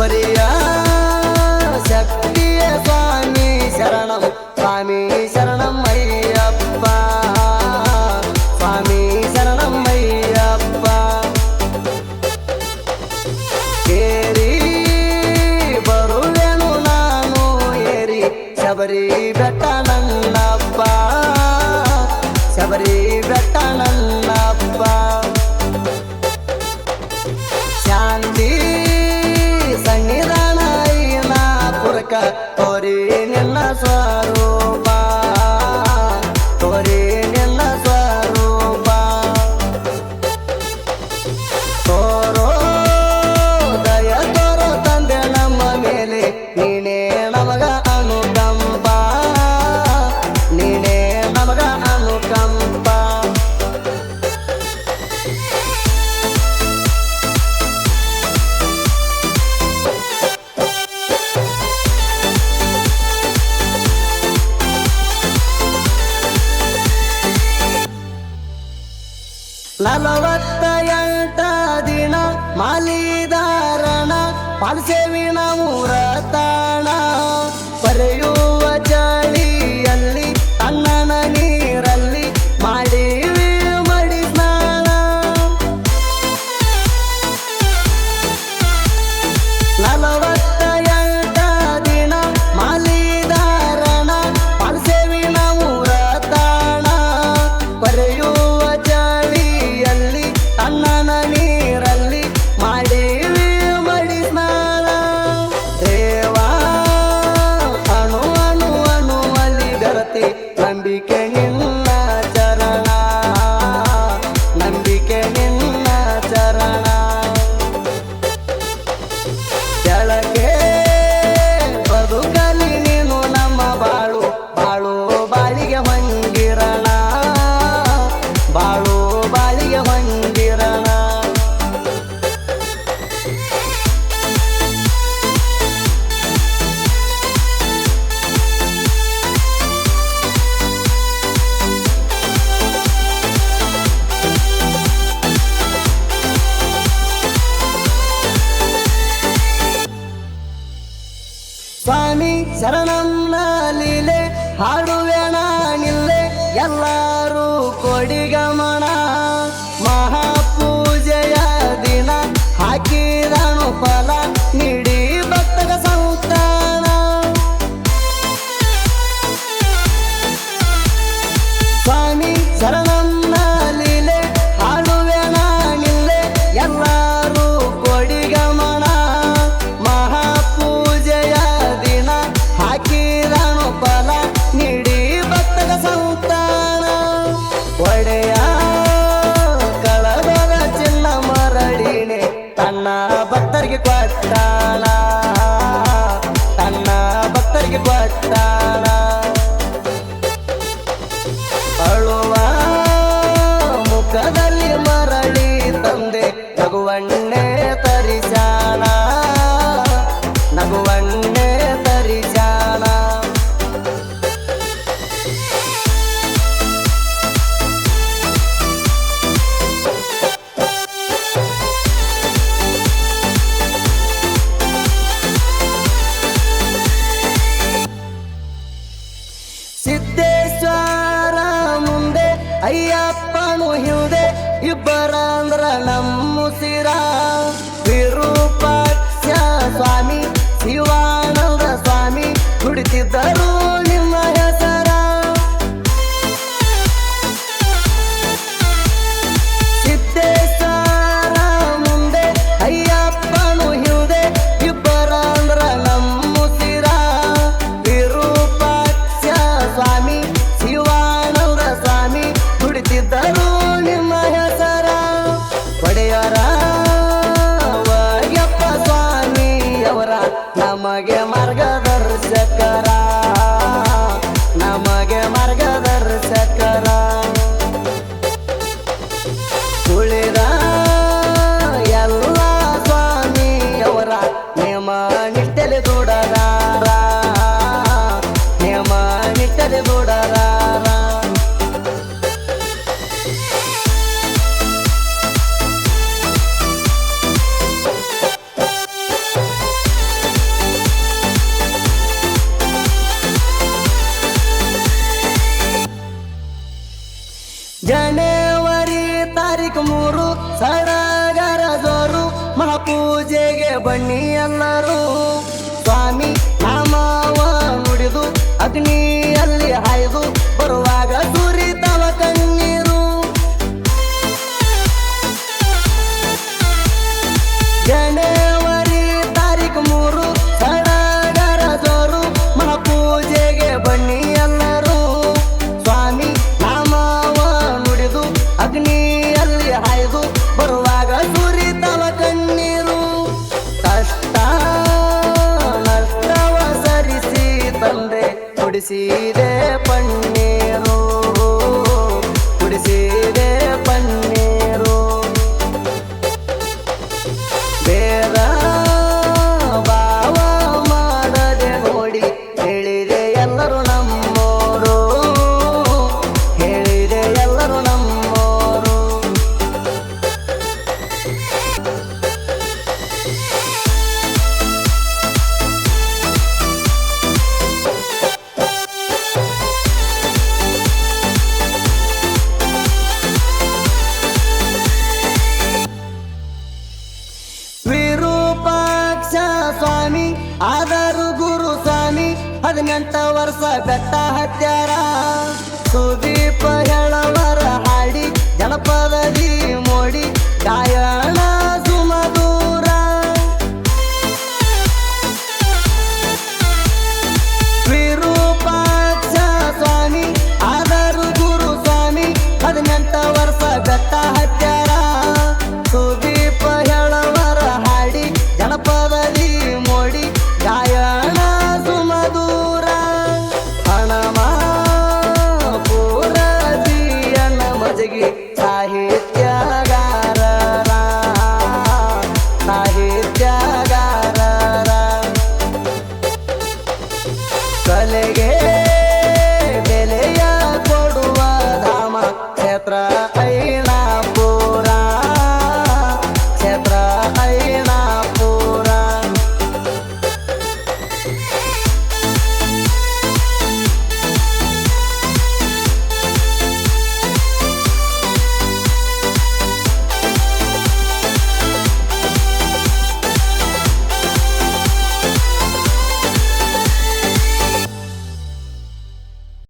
ಶಬರಿಯ ಶಕ್ತಿಯ ಸ್ವಾಮಿ ಶರಣಂ ಸ್ವಾಮಿ ಶರಣಂ ಅಯ್ಯಪ್ಪ ಸ್ವಾಮಿ ಶರಣಂ ಅಯ್ಯಪ್ಪ ಏರಿ ಬರುವೆನು ನಾನು ಏರಿ ಶಬರಿ ಬೆಟ್ಟ ನನ್ನಪ್ಪ ಶಬರಿ ಬೆಟ್ಟ ನನ್ನಪ್ಪ ಶಾಂತಿ ಸನ್ನಿಧಾನ ಐನಾಪುರಕ ತೋರಿ ನಿನ್ನ ಸ್ವರೂಪ ತೋರಿ ನಿನ್ನ ಸ್ವರೂಪ ತೋರೋ ದಯ ತೋರೋ ತಂದೆ ನಮ್ಮ ಮೇಲೆ ನೀನೇ ನಮಗ ಅನುಕಂಪ ನೀನೇ ನಮಗ ಅನುಕಂಪ ನಲವತ್ತ ಎಂಟ ದಿನ ಮಾಲಿದಾರಣ ಪಾಲ್ಸೇವಿನ ಮೂರತಾಣ ಪರೆಯುವ ಚಳಿಯಲ್ಲಿ ಅಣ್ಣನ ನೀರಲ್ಲಿ ಮಾಡಿವಿ ಮಡಿ ಸ್ನಾನ ನಲವತ್ತ ಎಂಟ ದಿನ ಮಾಲಿದಾರಣ ಪಾಲ್ಸೇವಿನ ಮೂರತಾಣ ಪರೆಯುವ ಅಣ್ಣನ ನೀರಲ್ಲಿ ಮಾಡಿವಿ ಮಡಿ ಸ್ನಾನ ದೇವಾ ಅಣು ಅಣು ಅಣುವಲ್ಲಿ ಗರತಿ ನಂಬಿಕೆ ನಿನ್ನ ಚರಣ ನಂಬಿಕೆ ನಿನ್ನ ಚರಣ ಕೆಳಗೆ ಬದುಕಲಿ ನೀನು ನಮ್ಮ ಬಾಳು ಬಾಳು ಬಾಳಿಗೆ ಹೊಂದಿರಣ ಬಾಳು ಬಾಳಿಗೆ ಹೊಂದಿರಣ ಸ್ವಾಮಿ ಶರಣಂನ ಲೀಲೆ ಹಾಡುವೆ ನಾನಿಲ್ಲೆ ಎಲ್ಲರೂ ಕೊಡಿಗಮನ ಮಹಾಪೂಜೆಯ ದಿನ ಹಾಕಿದನು ಫಲ ನೀಡಿ ಭಕ್ತಗ ಸಂತಾನ ಸ್ವಾಮಿ ಶರಣಂನ ಲೀಲೆ ಹಾಡುವೆ ನಾನಿಲ್ಲೆ ಎಲ್ಲರೂ ಕೊಡಿಗಮನ ಮಹಾಪೂಜೆಯ ದಿನ ಹಾಕಿದನು ಫಲ ನೀಡಿ ಭಕ್ತಗ ಸಂತಾನ ಒಡೆಯ ಕಳವರ ಚಿನ್ನ ಮರಳಿನೆ ತನ್ನ ಭಕ್ತರಿಗೆ ಕೊಟ್ಟಾನ ತನ್ನ ಭಕ್ತರಿಗೆ ಕೊಟ್ಟಾನ ಅಳುವ ಮುಖದಲ್ಲಿ ಮರಳಿ ತಂದೆ ನಗುವಣ್ಣೆ ತರಿಸಾನ ನಗುವಣ್ಣೆ ತರಿಸಾನ ಸಿದ್ದೇಶ್ವರ ಮುಂದೆ ಅಯ್ಯಪ್ಪನು ಹಿಂದೆ ಇಬ್ಬರಂದ್ರ ನಮ್ಮುಸಿರ ವಿರೂಪಾಕ್ಷ ಸ್ವಾಮಿ ಶಿವಾನಂದ ಸ್ವಾಮಿ ಕುಡಿತಿದ್ದರು ನಿಮ್ಮ ಹೆಸರ ಸಿದ್ದೇಶ್ವರ ಮುಂದೆ ಅಯ್ಯಪ್ಪನು ಹಿಂದೆ ಇಬ್ಬರಂದ್ರ ನಮ್ಮುಸಿರ ವಿರೂಪಾಕ್ಷ ಸ್ವಾಮಿ ಶಿವಾನಂದ ಸ್ವಾಮಿ ಕುಡಿತಿದ್ದರು ನಿಮ್ಮ ಹೆಸರ ಒಡೆಯರ ಜನವರಿ ತಾರೀಕು 3 ಸಡಗರ ಜೋರು ಮಹಾಪೂಜೆಗೆ ಬನ್ನಿ ಎಲ್ಲರೂ ಸ್ವಾಮಿ ನಾಮವ ನುಡಿದು ಅಗ್ನಿಯಲ್ಲಿ ಹಾಯ್ದು ಬರುವಾಗ ಸುರಿತವ ಕಣ್ಣೀರು ಜನವರಿ ತಾರೀಕು 3 ಸಡಗರ ಜೋರು ಮಹಾಪೂಜೆಗೆ ಬನ್ನಿ ಎಲ್ಲರೂ ಸ್ವಾಮಿ ನಾಮವ ನುಡಿದು ಅಗ್ನಿಯಲ್ಲಿ ಹಾಯ್ದು ಬರುವಾಗ ಸುರಿತವ ಕಣ್ಣೀರು ಕಷ್ಟ ನಷ್ಟವ ಸರಿಸಿ ತಂದೆ ಕುಡಿಸಿದೆ ಪನ್ನೀರು ಕುಡಿಸಿದೆ ಪನ್ನೀರು ಬೇಗ ಭಾವ ಮಾಡದೆ ನೋಡಿ ಹೇಳಿದೆ ಎಲ್ಲರೂ ನಮ್ಮೋರು ಹೇಳಿದೆ ಎಲ್ಲರೂ ನಮ್ಮೋರು ವಿರೂಪಾಕ್ಷ ಸ್ವಾಮಿ ಆದರೂ ಗುರು ಸ್ವಾಮಿ 18 ವರ್ಷ ಬೆಟ್ಟ ಹತ್ಯ